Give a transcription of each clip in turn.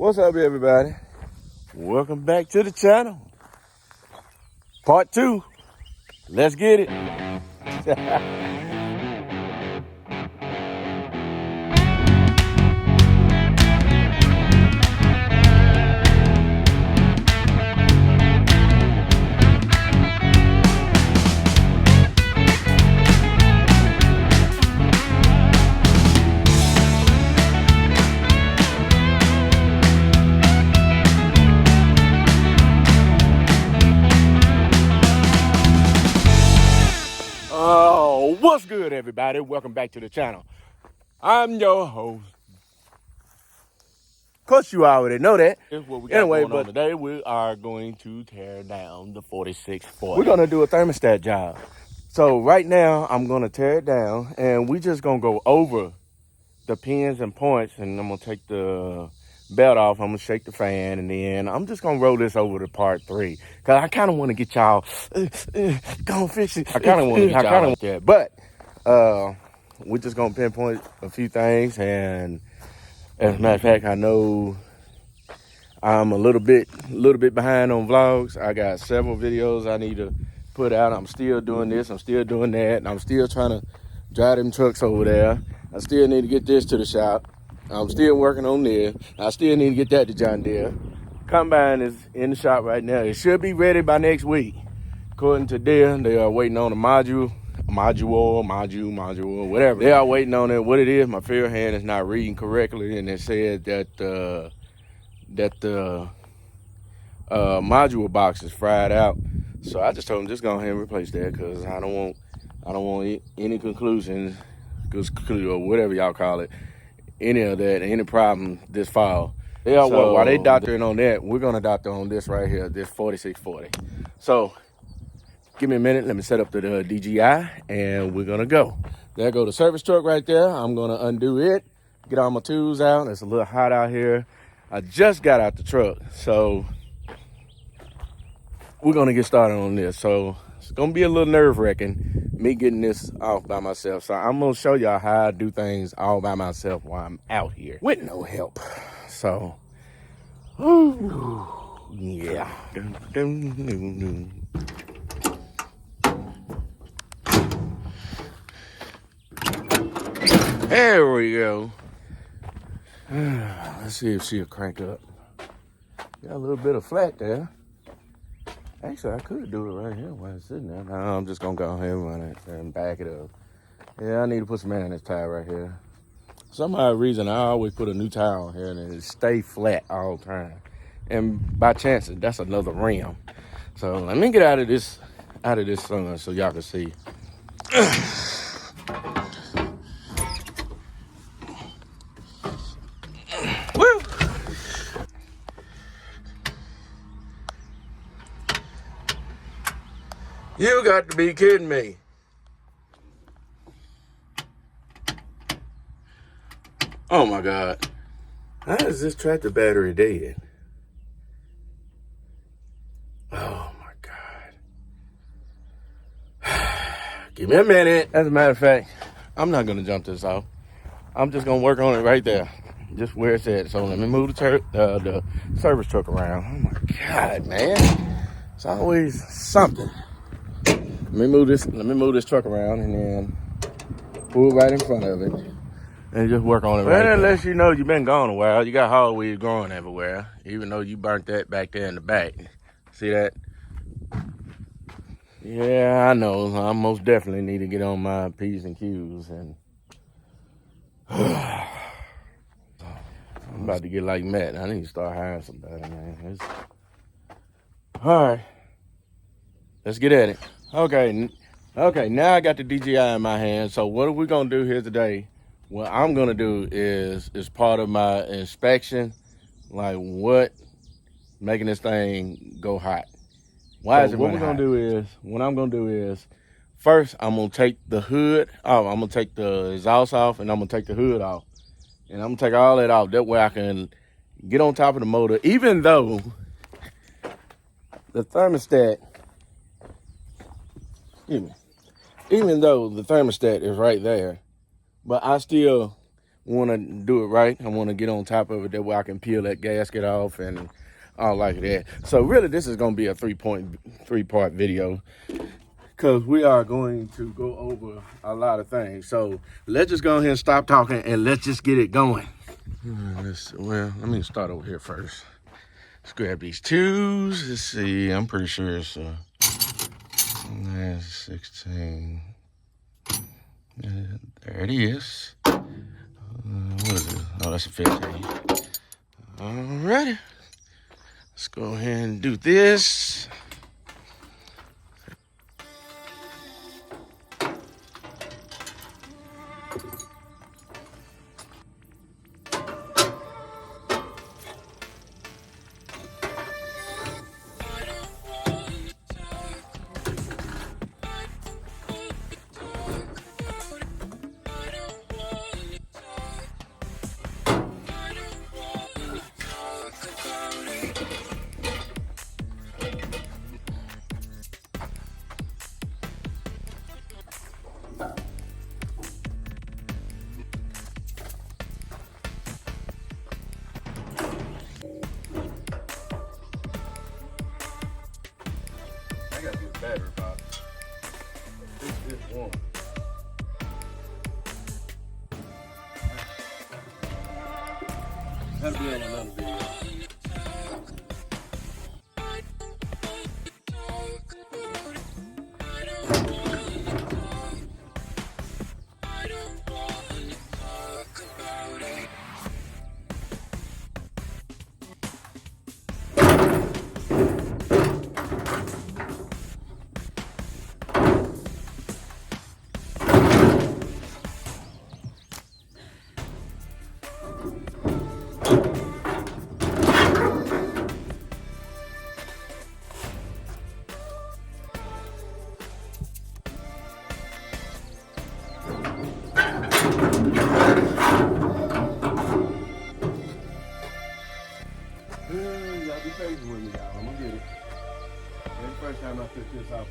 What's up, everybody? Welcome back to the channel. Part 2. Let's get it. What's good, everybody? Welcome back to the channel. I'm your host. Of course, you already know that. What we got going on today, we are going to tear down the 4640. We're going to do a thermostat job. So right now, I'm going to tear it down, and we just going to go over the pins and points, and I'm going to take the belt off. I'm going to shake the fan, and then I'm just going to roll this over to part 3. Because I kind of want to get y'all, go fix it. I kind of want to get y'all like that. But we're just going to pinpoint a few things. And as a matter of fact, I know I'm a little bit behind on vlogs. I got several videos I need to put out. I'm still doing this. I'm still doing that. And I'm still trying to drive them trucks over there. I still need to get this to the shop. I'm still working on this. I still need to get that to John Deere. Combine is in the shop right now. It should be ready by next week. According to Deere, they are waiting on a module, whatever. They are waiting on it. What it is, my field hand is not reading correctly, and it said that the module box is fried out. So I just told them just go ahead and replace that because I don't want any conclusions, or whatever y'all call it, any of that, any problem this fall. They are, so, while they doctoring on that, we're gonna doctor on this right here, this 4640. So give me a minute, let me set up the DGI, and we're gonna go. There go the service truck right there. I'm gonna undo it, get all my tools out. It's a little hot out here. I just got out the truck, so we're gonna get started on this. So it's gonna be a little nerve-wracking, me getting this off by myself. So I'm gonna show y'all how I do things all by myself while I'm out here with no help. So, yeah. There we go. Let's see if she'll crank up. Got a little bit of flat there. Actually, I could do it right here while it's sitting there. No, I'm just gonna go ahead and run it and back it up. Yeah, I need to put some air in this tire right here. Some odd reason I always put a new tire on here and it stay flat all the time. And by chance, that's another rim. So let me get out of this sun so y'all can see. Woo! You got to be kidding me. Oh my God. How is this tractor battery dead? Oh my God. Give me a minute. As a matter of fact, I'm not gonna jump this off. I'm just gonna work on it right there. Just where it's at. So let me move the service truck around. Oh my God, man. It's always something. Let me move this truck around and then pull right in front of it. And just work on it right there. Unless you know you've been gone a while. You got hardwood growing everywhere. Even though you burnt that back there in the back. See that? Yeah, I know. I most definitely need to get on my P's and Q's. And I'm about to get like Matt. I need to start hiring somebody, man. All right. Let's get at it. Okay, now I got the DGI in my hand. So what are we going to do here today? What I'm going to do is part of my inspection, like what making this thing go hot. Why is it what we're going to do is, what I'm going to do is, first I'm going to take the hood off. I'm going to take the exhaust off and I'm going to take the hood off. And I'm going to take all that off. That way I can get on top of the motor. Even though the thermostat, even though the thermostat is right there, but I still want to do it right. I want to get on top of it, that way I can peel that gasket off and all like that. So really, this is going to be a three-part video, because we are going to go over a lot of things. So let's just go ahead and stop talking and let's just get it going. Well, let me start over here first. Let's grab these tools. Let's see. I'm pretty sure it's 16. There it is. What is it? Oh, that's a 15. Alrighty. Let's go ahead and do this. I gotta get the battery box. This is one. That'll be on another video. Y'all be patient with me, y'all. I'm gonna get it. That's the first time I took this off.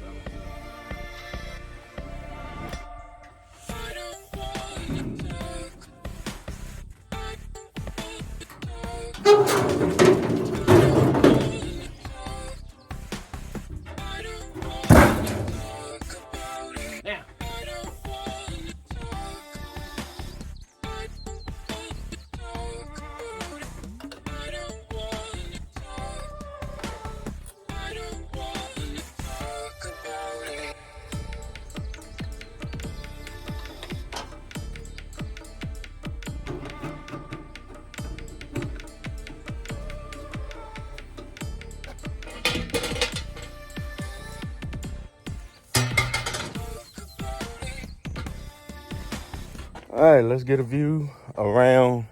All right, let's get a view around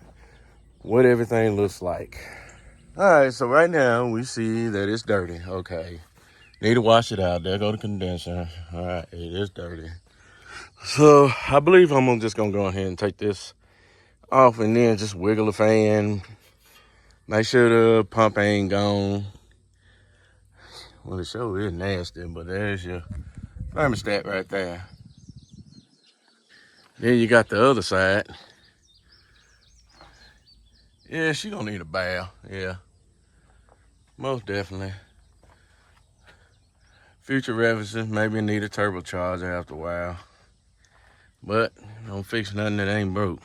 what everything looks like. All right, so right now we see that it's dirty. Okay, need to wash it out. There go the condenser. All right, it is dirty. So I believe I'm just gonna go ahead and take this off and then just wiggle the fan. Make sure the pump ain't gone. Well, the show is nasty, but there's your thermostat right there. Then you got the other side. Yeah, she gonna need a bath. Yeah, most definitely. Future references, maybe need a turbocharger after a while. But don't fix nothing that ain't broke.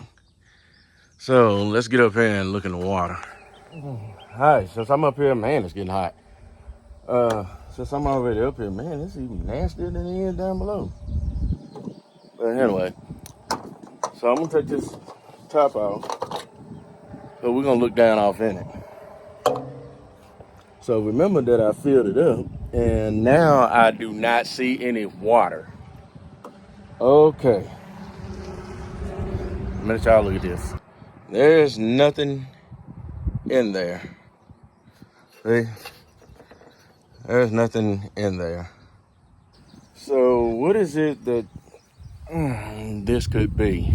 So let's get up here and look in the water. Alright, since I'm up here, man, it's getting hot. Since I'm already up here, man, it's even nastier than it is down below. But anyway, so I'm gonna take this top off. So we're gonna look down off in it. So remember that I filled it up, and now I do not see any water. Okay. Let y'all look at this. There's nothing in there. See? There's nothing in there. So what is it that this could be?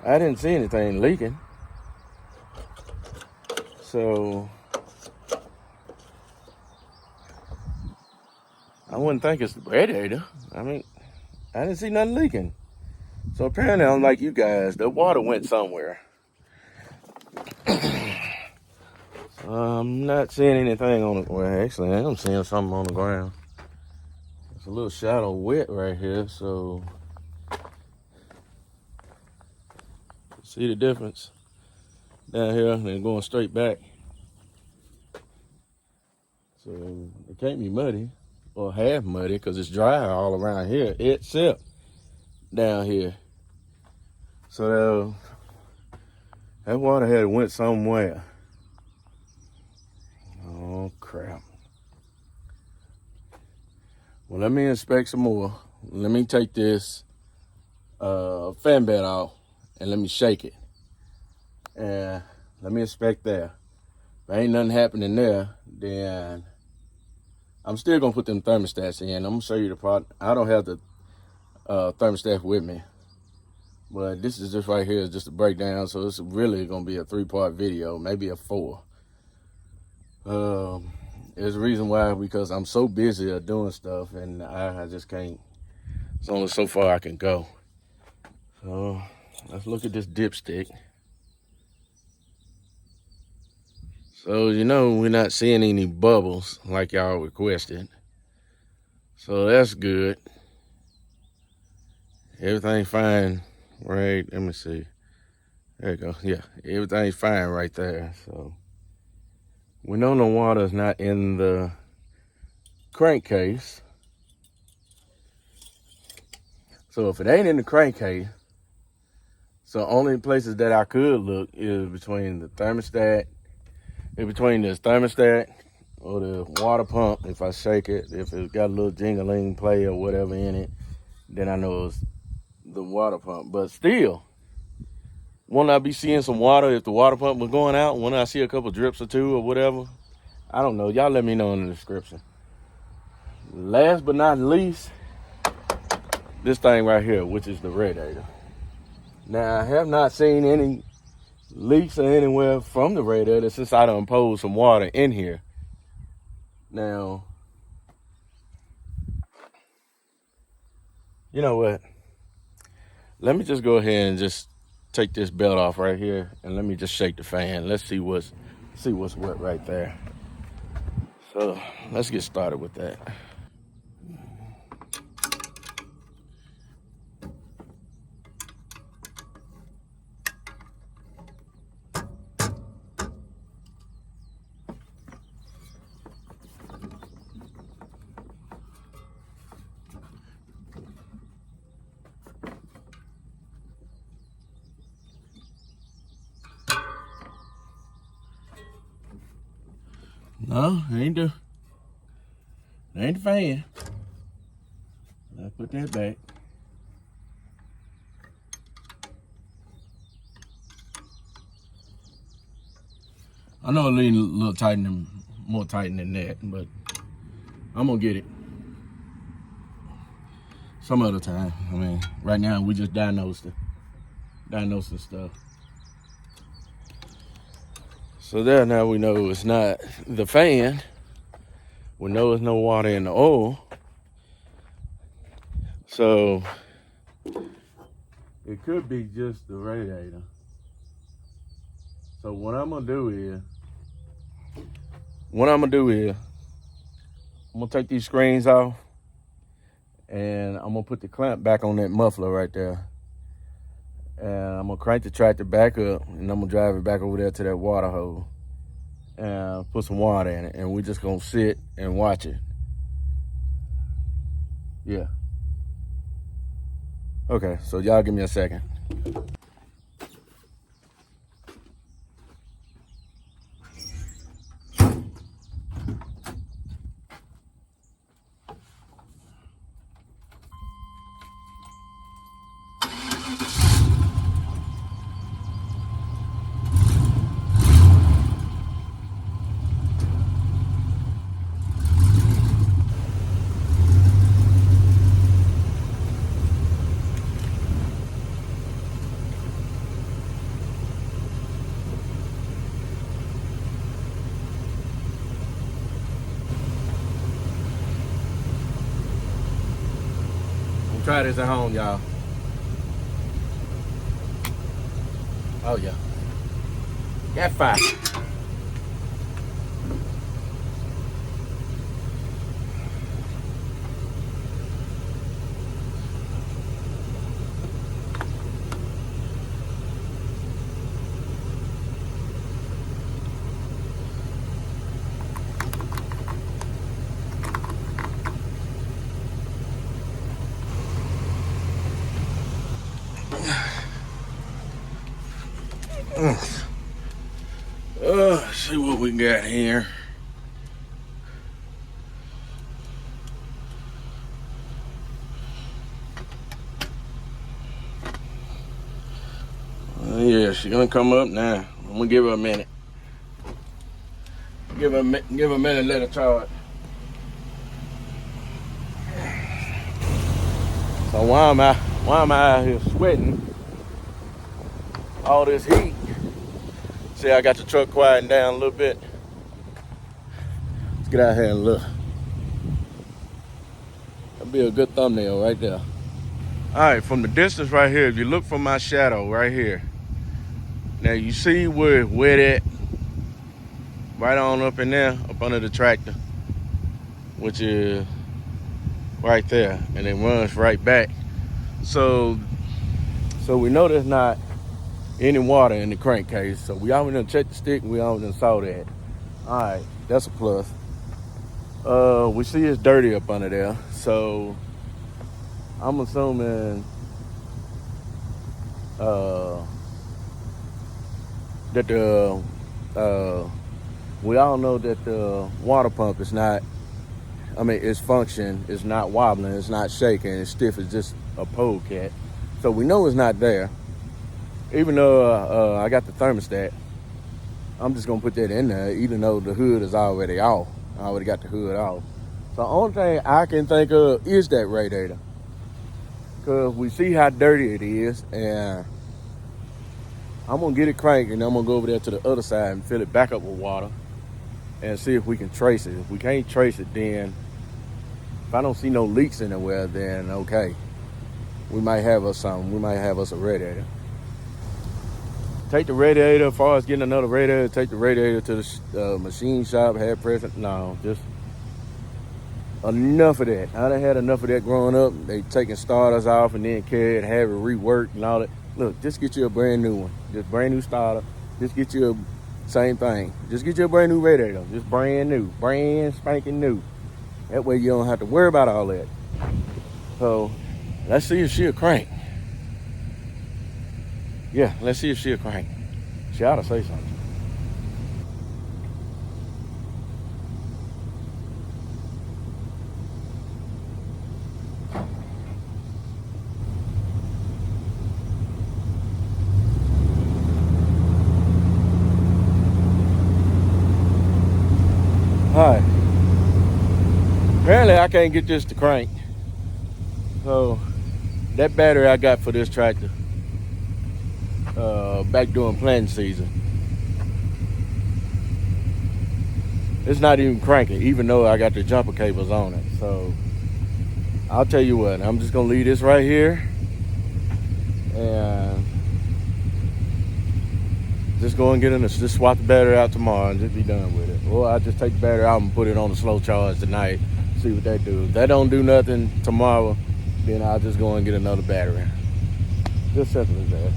I didn't see anything leaking. So I wouldn't think it's the radiator. I mean, I didn't see nothing leaking. So apparently, unlike you guys, the water went somewhere. I'm not seeing anything on the, well, actually, I am seeing something on the ground. It's a little shadow wet right here, so see the difference down here and then going straight back. So it can't be muddy or half muddy because it's dry all around here except down here. So that water had went somewhere. Oh crap. Well, let me inspect some more. Let me take this fan bed off and let me shake it. And let me inspect there. If ain't nothing happening there, then I'm still gonna put them thermostats in. I'm gonna show you the part. I don't have the thermostat with me, but this is just right here, just a breakdown. So it's really gonna be a 3-part video, maybe a 4. There's a reason why, because I'm so busy doing stuff and I just can't. It's only so far I can go. So let's look at this dipstick. So, you know, we're not seeing any bubbles like y'all requested. So that's good. Everything fine, right? Let me see. There you go. Yeah, everything's fine right there. So we know the water is not in the crankcase. So if it ain't in the crankcase, so only places that I could look is between the thermostat, between this thermostat or the water pump. If I shake it, if it's got a little jingling play or whatever in it, then I know it's the water pump. But still, won't I be seeing some water if the water pump was going out? Won't I see a couple drips or two or whatever? I don't know. Y'all let me know in the description. Last but not least, this thing right here, which is the radiator. Now, I have not seen any leaks or anywhere from the radiator since I done poured some water in here. Now, you know what? Let me just go ahead and just take this belt off right here and let me just shake the fan. Let's see what's wet right there. So let's get started with that. No, ain't the fan. I'll put that back. I know it needs a little tightening, more tightening than that, but I'm gonna get it some other time. I mean, right now we just diagnosing stuff. So there, now we know it's not the fan. We know there's no water in the oil. So it could be just the radiator. So what I'm gonna do is, I'm gonna take these screens off and I'm gonna put the clamp back on that muffler right there. And I'm gonna crank the tractor back up and I'm gonna drive it back over there to that water hole and put some water in it. And we're just gonna sit and watch it. Yeah. Okay, so y'all give me a second. try this at home, y'all. Oh yeah. Got fire. Let's see what we got here. Yeah, she's gonna come up now. I'm gonna give her a minute. Give her a minute, let her charge. So why am I out here sweating all this heat? See, I got the truck quieting down a little bit. Let's get out here and look. That'll be a good thumbnail right there. All right, from the distance right here, if you look from my shadow right here, now you see where it's wet at, right on up in there, up under the tractor, which is right there, and it runs right back. So we know there's not any water in the crankcase. So we already done checked the stick, and we already done saw that. All right, that's a plus. We see it's dirty up under there, so I'm assuming that we all know that the water pump is not, its function is not wobbling, it's not shaking, it's stiff as just a pole cat. So we know it's not there. Even though I got the thermostat, I'm just gonna put that in there, even though the hood is already off. I already got the hood off. So the only thing I can think of is that radiator. Cause we see how dirty it is, and I'm gonna get it cranked, and I'm gonna go over there to the other side and fill it back up with water and see if we can trace it. If we can't trace it, then if I don't see no leaks anywhere, then okay. We might have us something. We might have us a radiator. Take the radiator, as far as getting another radiator, take the radiator to the machine shop, have present. No, just enough of that. I done had enough of that growing up. They taking starters off and then carry it, have it reworked and all that. Look, just get you a brand new one. Just brand new starter. Just get you a same thing. Just get you a brand new radiator. Just brand new. Brand spanking new. That way you don't have to worry about all that. So let's see if she'll crank. Yeah, let's see if she'll crank. She ought to say something. All right. Apparently I can't get this to crank. So that battery I got for this tractor back during planting season, it's not even cranking, even though I got the jumper cables on it. So I'll tell you what, I'm just gonna leave this right here and just go and just swap the battery out tomorrow and just be done with it. Or I'll just take the battery out and put it on a slow charge tonight, see what that do. If that don't do nothing tomorrow, then I'll just go and get another battery. Just simple as that.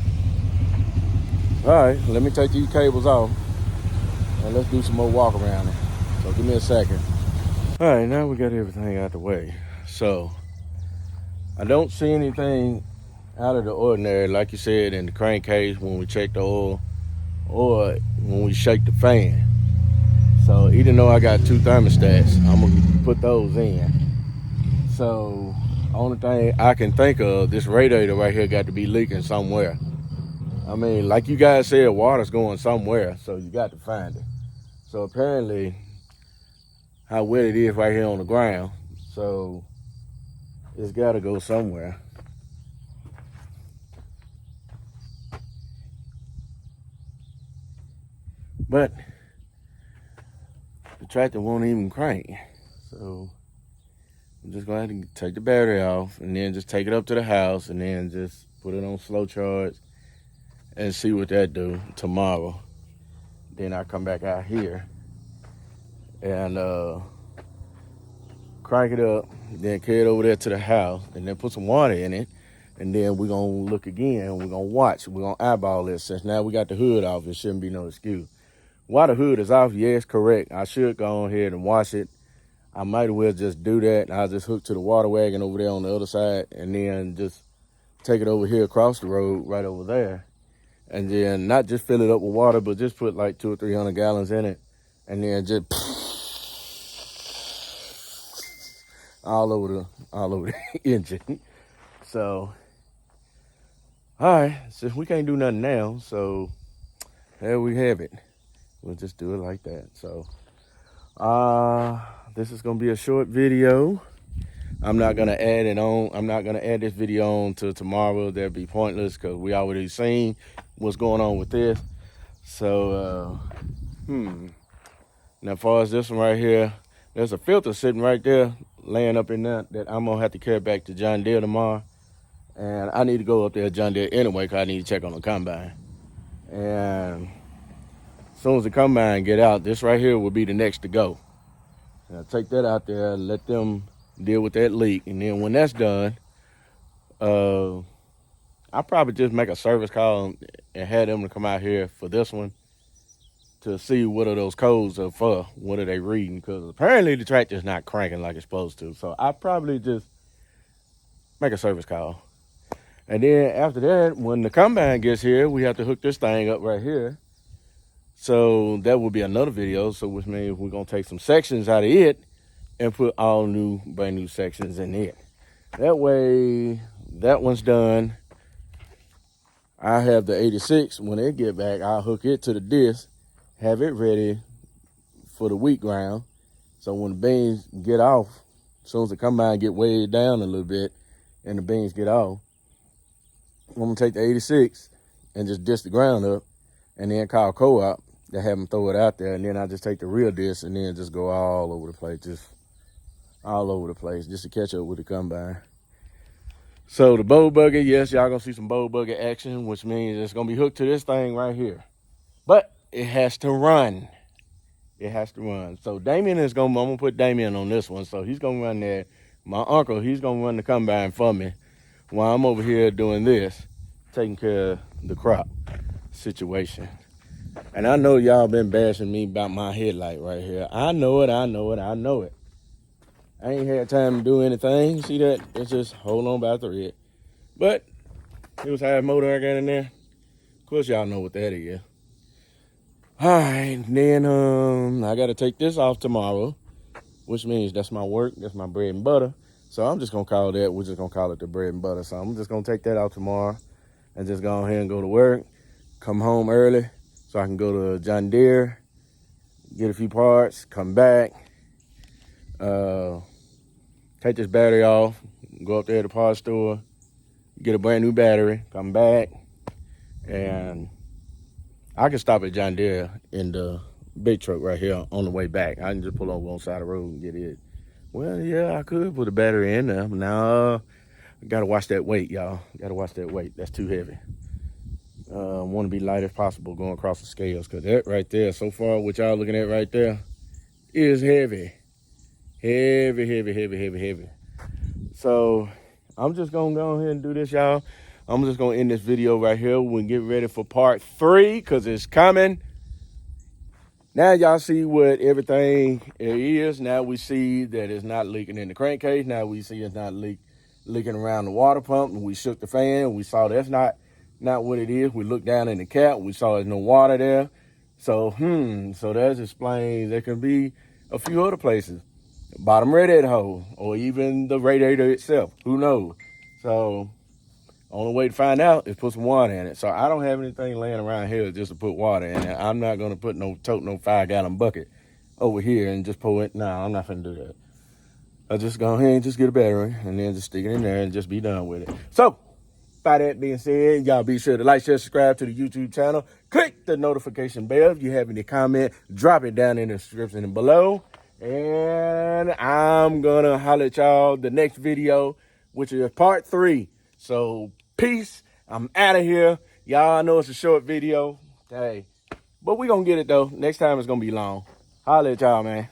All right, let me take these cables off and let's do some more walk around it. So give me a second. All right, now we got everything out the way. So I don't see anything out of the ordinary, like you said, in the crankcase when we check the oil or when we shake the fan. So even though I got two thermostats, I'm gonna put those in. So only thing I can think of, this radiator right here got to be leaking somewhere. Like you guys said, water's going somewhere, so you got to find it. So apparently, how wet it is right here on the ground, so it's got to go somewhere. But the tractor won't even crank, so I'm just going to have to take the battery off and then just take it up to the house and then just put it on slow charge and see what that do tomorrow. Then I come back out here and crank it up, then carry it over there to the house and then put some water in it. And then we're going to look again. We're going to watch. We're going to eyeball this. Since now we got the hood off, it shouldn't be no excuse. While the hood is off, yes, correct. I should go ahead and wash it. I might as well just do that. I'll just hook to the water wagon over there on the other side and then just take it over here across the road right over there. And then not just fill it up with water, but just put like 200 or 300 gallons in it. And then just all over the engine. So, all right, since we can't do nothing now, so there we have it. We'll just do it like that. So, this is gonna be a short video. I'm not gonna add it on. I'm not gonna add this video on to tomorrow. That'd be pointless because we already seen what's going on with this. So, now as far as this one right here, there's a filter sitting right there, laying up in there that I'm gonna have to carry back to John Deere tomorrow. And I need to go up there to John Deere anyway because I need to check on the combine. And as soon as the combine get out, this right here will be the next to go. And I'll take that out there and let them deal with that leak. And then when that's done, I'll probably just make a service call and have them to come out here for this one to see what are those codes are for, what are they reading, because apparently the tractor's not cranking like it's supposed to. So I probably just make a service call. And then after that, when the combine gets here, we have to hook this thing up right here. So that will be another video, so which means we're gonna take some sections out of it and put all new, brand new sections in it. That way, that one's done. I have the 86. When it get back, I'll hook it to the disc, have it ready for the wheat ground. So when the beans get off, as soon as the combine get weighed down a little bit and the beans get off, I'm gonna take the 86 and just disc the ground up and then call co-op to have them throw it out there. And then I just take the real disc and then just go all over the place, just to catch up with the combine. So the bow bugger, yes, y'all gonna see some bow bugger action, which means it's gonna be hooked to this thing right here. But it has to run. It has to run. So Damien I'm gonna put Damien on this one. So he's gonna run there. My uncle, he's gonna run the combine for me while I'm over here doing this, taking care of the crop situation. And I know y'all been bashing me about my headlight right here. I know it. I ain't had time to do anything. See that? It's just hold on by a thread. But it was half motor I got in there. Of course, y'all know what that is. All right, then I got to take this off tomorrow, which means that's my work. That's my bread and butter. So I'm just going to call that, we're just going to call it the bread and butter. So I'm just going to take that out tomorrow and just go ahead and go to work, come home early so I can go to John Deere, get a few parts, come back, take this battery off, go up there to the parts store, get a brand new battery, come back, and I can stop at John Deere in the big truck right here on the way back. I can just pull over on the side of the road and get it. Well, yeah, I could put a battery in there. No, I gotta watch that weight, y'all. Gotta watch that weight. That's too heavy. Want to be light as possible going across the scales, because that right there, so far, what y'all looking at right there, is heavy. Heavy. So I'm just gonna go ahead and do this, y'all. I'm just gonna end this video right here. We'll get ready for part 3, because it's coming. Now y'all see what everything is. Now we see that it's not leaking in the crankcase. Now we see it's not leaking around the water pump. And we shook the fan. We saw that's not what it is. We looked down in the cap. We saw there's no water there. So that explains there can be a few other places. Bottom radiator hole, or even the radiator itself. Who knows? So only way to find out is put some water in it. So I don't have anything laying around here just to put water in it. I'm not gonna put no 5-gallon bucket over here and just pour it. No, I'm not gonna do that. I'll just go ahead and just get a battery and then just stick it in there and just be done with it. So by that being said, y'all be sure to like, share, subscribe to the YouTube channel. Click the notification bell. If you have any comment, drop it down in the description below. And I'm gonna holler at y'all the next video, which is part 3. So peace. I'm out of here. Y'all know it's a short video. Hey, but we gonna get it though. Next time it's gonna be long. Holler at y'all, man.